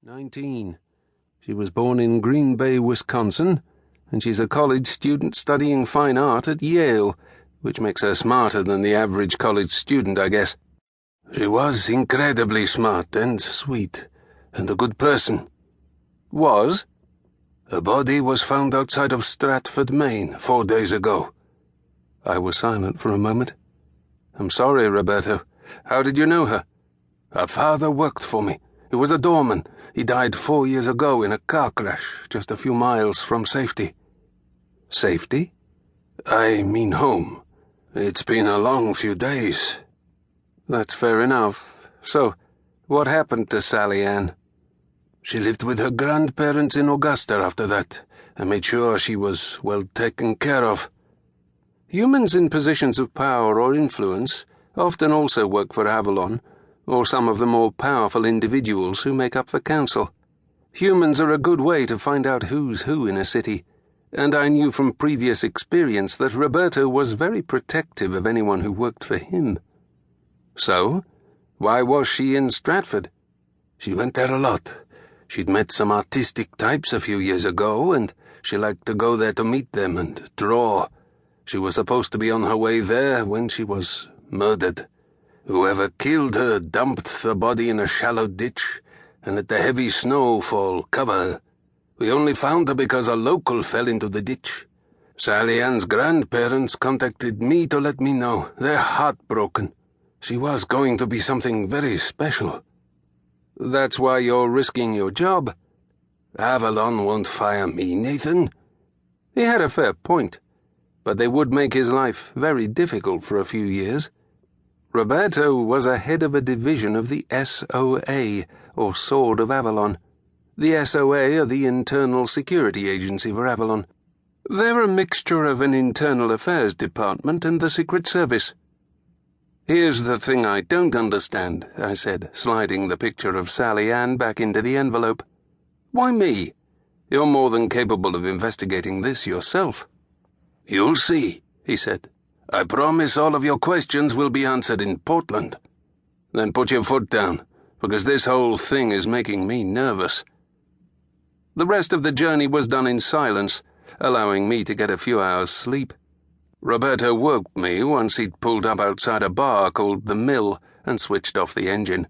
19. She was born in Green Bay, Wisconsin, and she's a college student studying fine art at Yale, which makes her smarter than the average college student, I guess. She was incredibly smart and sweet, and a good person. Was? Her body was found outside of Stratford, Maine, 4 days ago. I was silent for a moment. I'm sorry, Roberto. How did you know her? Her father worked for me. He was a doorman. He died 4 years ago in a car crash, just a few miles from safety. Safety? I mean home. It's been a long few days. That's fair enough. So, what happened to Sally Ann? She lived with her grandparents in Augusta after that, and made sure she was well taken care of. Humans in positions of power or influence often also work for Avalon, or some of the more powerful individuals who make up the council. Humans are a good way to find out who's who in a city, and I knew from previous experience that Roberto was very protective of anyone who worked for him. So, why was she in Stratford? She went there a lot. She'd met some artistic types a few years ago, and she liked to go there to meet them and draw. She was supposed to be on her way there when she was murdered. Whoever killed her dumped the body in a shallow ditch and let the heavy snowfall cover her. We only found her because a local fell into the ditch. Sally Ann's grandparents contacted me to let me know. They're heartbroken. She was going to be something very special. That's why you're risking your job. Avalon won't fire me, Nathan. He had a fair point, but they would make his life very difficult for a few years. Roberto was a head of a division of the SOA, or Sword of Avalon. The SOA are the Internal Security Agency for Avalon. They're a mixture of an internal affairs department and the Secret Service. Here's the thing I don't understand, I said, sliding the picture of Sally Ann back into the envelope. Why me? You're more than capable of investigating this yourself. You'll see, he said. I promise all of your questions will be answered in Portland. Then put your foot down, because this whole thing is making me nervous. The rest of the journey was done in silence, allowing me to get a few hours' sleep. Roberto woke me once he'd pulled up outside a bar called The Mill and switched off the engine.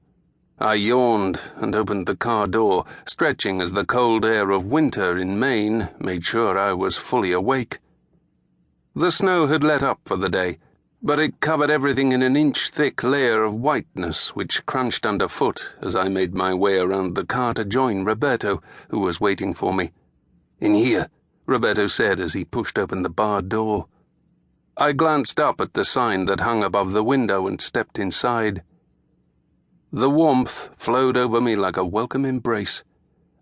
I yawned and opened the car door, stretching as the cold air of winter in Maine made sure I was fully awake. The snow had let up for the day, but it covered everything in an inch-thick layer of whiteness which crunched underfoot as I made my way around the car to join Roberto, who was waiting for me. In here, Roberto said as he pushed open the bar door. I glanced up at the sign that hung above the window and stepped inside. The warmth flowed over me like a welcome embrace.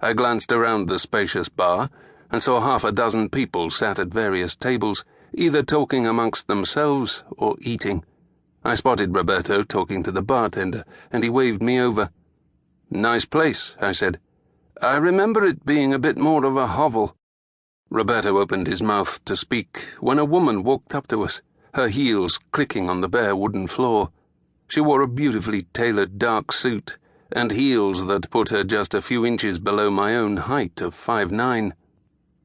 I glanced around the spacious bar and saw half a dozen people sat at various tables, either talking amongst themselves or eating. I spotted Roberto talking to the bartender, and he waved me over. Nice place, I said. I remember it being a bit more of a hovel. Roberto opened his mouth to speak when a woman walked up to us, her heels clicking on the bare wooden floor. She wore a beautifully tailored dark suit and heels that put her just a few inches below my own height of 5'9".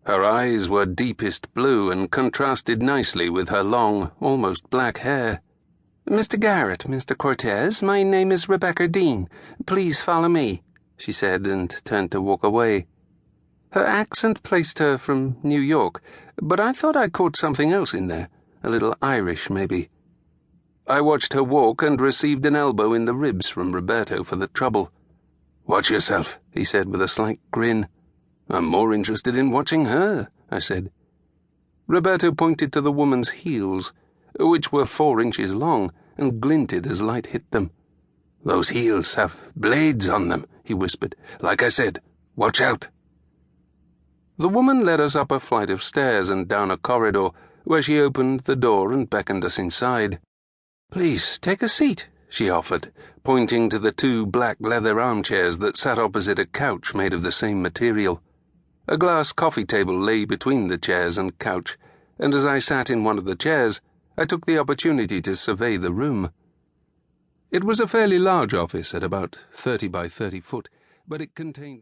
Her eyes were deepest blue and contrasted nicely with her long, almost black hair. "Mr. Garrett, Mr. Cortez, my name is Rebecca Dean. Please follow me," she said and turned to walk away. Her accent placed her from New York, but I thought I caught something else in there, a little Irish maybe. I watched her walk and received an elbow in the ribs from Roberto for the trouble. "Watch yourself," he said with a slight grin. "I'm more interested in watching her," I said. Roberto pointed to the woman's heels, which were 4 inches long and glinted as light hit them. "Those heels have blades on them," he whispered. "Like I said, watch out." The woman led us up a flight of stairs and down a corridor, where she opened the door and beckoned us inside. "Please, take a seat," she offered, pointing to the 2 black leather armchairs that sat opposite a couch made of the same material. A glass coffee table lay between the chairs and couch, and as I sat in one of the chairs, I took the opportunity to survey the room. It was a fairly large office at about 30 by 30 foot, but it contained